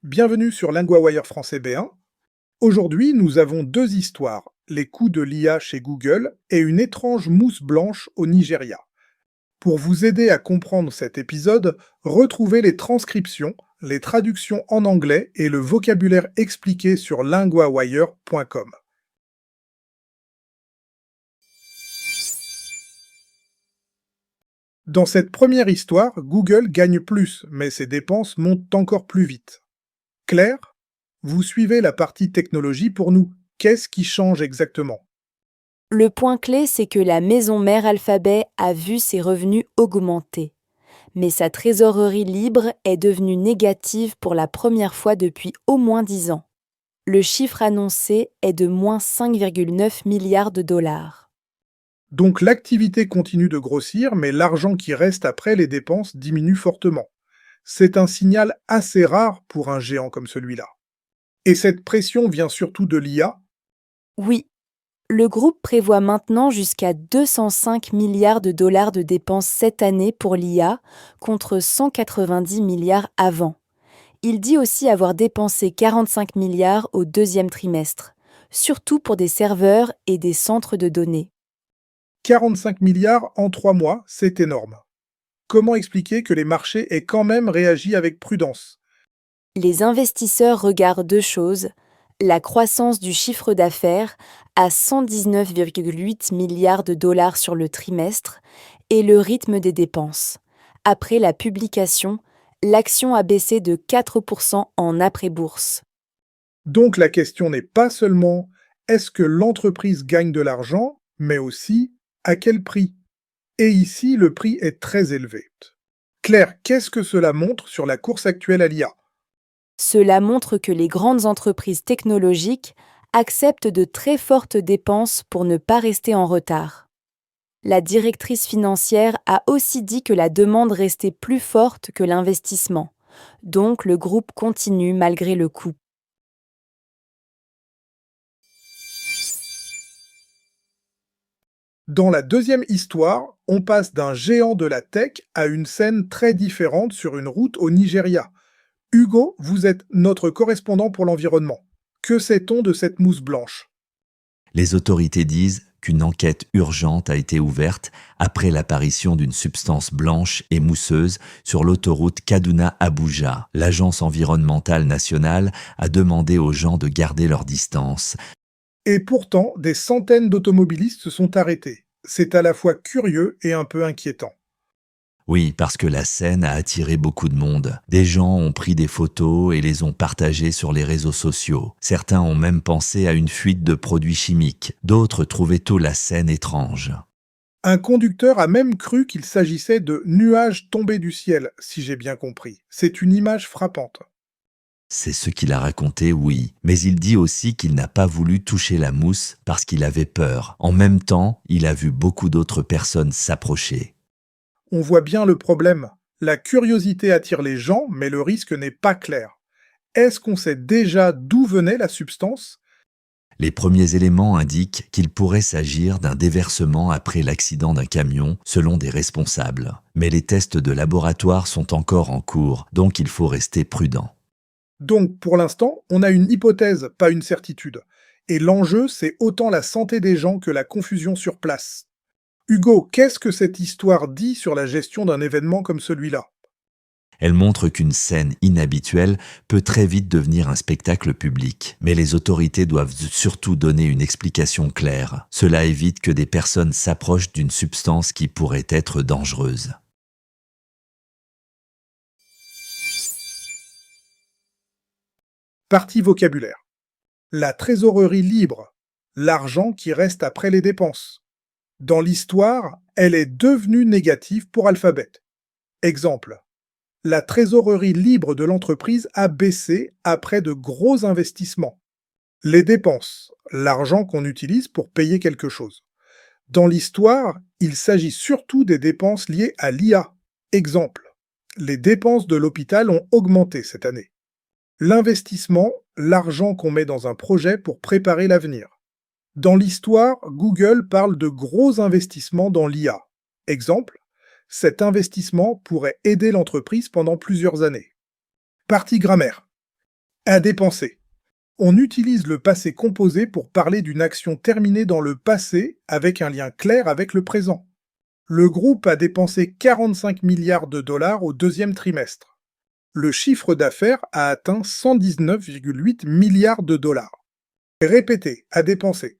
Bienvenue sur LinguaWire français B1. Aujourd'hui, nous avons deux histoires, les coups de l'IA chez Google et une étrange mousse blanche au Nigeria. Pour vous aider à comprendre cet épisode, retrouvez les transcriptions, les traductions en anglais et le vocabulaire expliqué sur linguawire.com. Dans cette première histoire, Google gagne plus, mais ses dépenses montent encore plus vite. Claire, vous suivez la partie technologie pour nous. Qu'est-ce qui change exactement? Le point clé, c'est que la maison mère Alphabet a vu ses revenus augmenter. Mais sa trésorerie libre est devenue négative pour la première fois depuis au moins 10 ans. Le chiffre annoncé est de moins 5,9 milliards de dollars. Donc l'activité continue de grossir, mais l'argent qui reste après les dépenses diminue fortement. C'est un signal assez rare pour un géant comme celui-là. Et cette pression vient surtout de l'IA. Oui, le groupe prévoit maintenant jusqu'à 205 milliards de dollars de dépenses cette année pour l'IA, contre 190 milliards avant. Il dit aussi avoir dépensé 45 milliards au deuxième trimestre, surtout pour des serveurs et des centres de données. 45 milliards en 3 mois, c'est énorme. Comment expliquer que les marchés aient quand même réagi avec prudence? Les investisseurs regardent deux choses: la croissance du chiffre d'affaires à 119,8 milliards de dollars sur le trimestre et le rythme des dépenses. Après la publication, l'action a baissé de 4% en après-bourse. Donc la question n'est pas seulement est-ce que l'entreprise gagne de l'argent, mais aussi à quel prix? Et ici, le prix est très élevé. Claire, qu'est-ce que cela montre sur la course actuelle à l'IA? Cela montre que les grandes entreprises technologiques acceptent de très fortes dépenses pour ne pas rester en retard. La directrice financière a aussi dit que la demande restait plus forte que l'investissement, donc le groupe continue malgré le coût. Dans la deuxième histoire, on passe d'un géant de la tech à une scène très différente sur une route au Nigeria. Hugo, vous êtes notre correspondant pour l'environnement. Que sait-on de cette mousse blanche? Les autorités disent qu'une enquête urgente a été ouverte après l'apparition d'une substance blanche et mousseuse sur l'autoroute Kaduna-Abuja. L'Agence environnementale nationale a demandé aux gens de garder leur distance. Et pourtant, des centaines d'automobilistes se sont arrêtés. C'est à la fois curieux et un peu inquiétant. Oui, parce que la scène a attiré beaucoup de monde. Des gens ont pris des photos et les ont partagées sur les réseaux sociaux. Certains ont même pensé à une fuite de produits chimiques. D'autres trouvaient tout la scène étrange. Un conducteur a même cru qu'il s'agissait de nuages tombés du ciel, si j'ai bien compris. C'est une image frappante. C'est ce qu'il a raconté, oui. Mais il dit aussi qu'il n'a pas voulu toucher la mousse parce qu'il avait peur. En même temps, il a vu beaucoup d'autres personnes s'approcher. On voit bien le problème. La curiosité attire les gens, mais le risque n'est pas clair. Est-ce qu'on sait déjà d'où venait la substance? Les premiers éléments indiquent qu'il pourrait s'agir d'un déversement après l'accident d'un camion, selon des responsables. Mais les tests de laboratoire sont encore en cours, donc il faut rester prudent. Donc, pour l'instant, on a une hypothèse, pas une certitude. Et l'enjeu, c'est autant la santé des gens que la confusion sur place. Hugo, qu'est-ce que cette histoire dit sur la gestion d'un événement comme celui-là? Elle montre qu'une scène inhabituelle peut très vite devenir un spectacle public. Mais les autorités doivent surtout donner une explication claire. Cela évite que des personnes s'approchent d'une substance qui pourrait être dangereuse. Partie vocabulaire. La trésorerie libre, l'argent qui reste après les dépenses. Dans l'histoire, elle est devenue négative pour Alphabet. Exemple. La trésorerie libre de l'entreprise a baissé après de gros investissements. Les dépenses, l'argent qu'on utilise pour payer quelque chose. Dans l'histoire, il s'agit surtout des dépenses liées à l'IA. Exemple. Les dépenses de l'hôpital ont augmenté cette année. L'investissement, l'argent qu'on met dans un projet pour préparer l'avenir. Dans l'histoire, Google parle de gros investissements dans l'IA. Exemple, Cet investissement pourrait aider l'entreprise pendant plusieurs années. Partie grammaire. À dépenser. On utilise le passé composé pour parler d'une action terminée dans le passé avec un lien clair avec le présent. Le groupe a dépensé 45 milliards de dollars au deuxième trimestre. Le chiffre d'affaires a atteint 119,8 milliards de dollars. Répétez, à dépenser.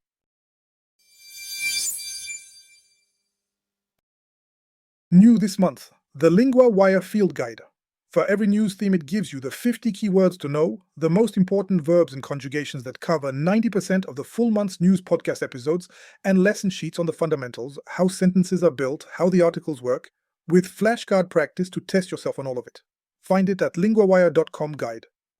New this month, the LinguaWire Field Guide. For every news theme, it gives you the 50 keywords to know, the most important verbs and conjugations that cover 90% of the full month's news podcast episodes, and lesson sheets on the fundamentals, how sentences are built, how the articles work, with flashcard practice to test yourself on all of it. Find it at linguawire.com guide.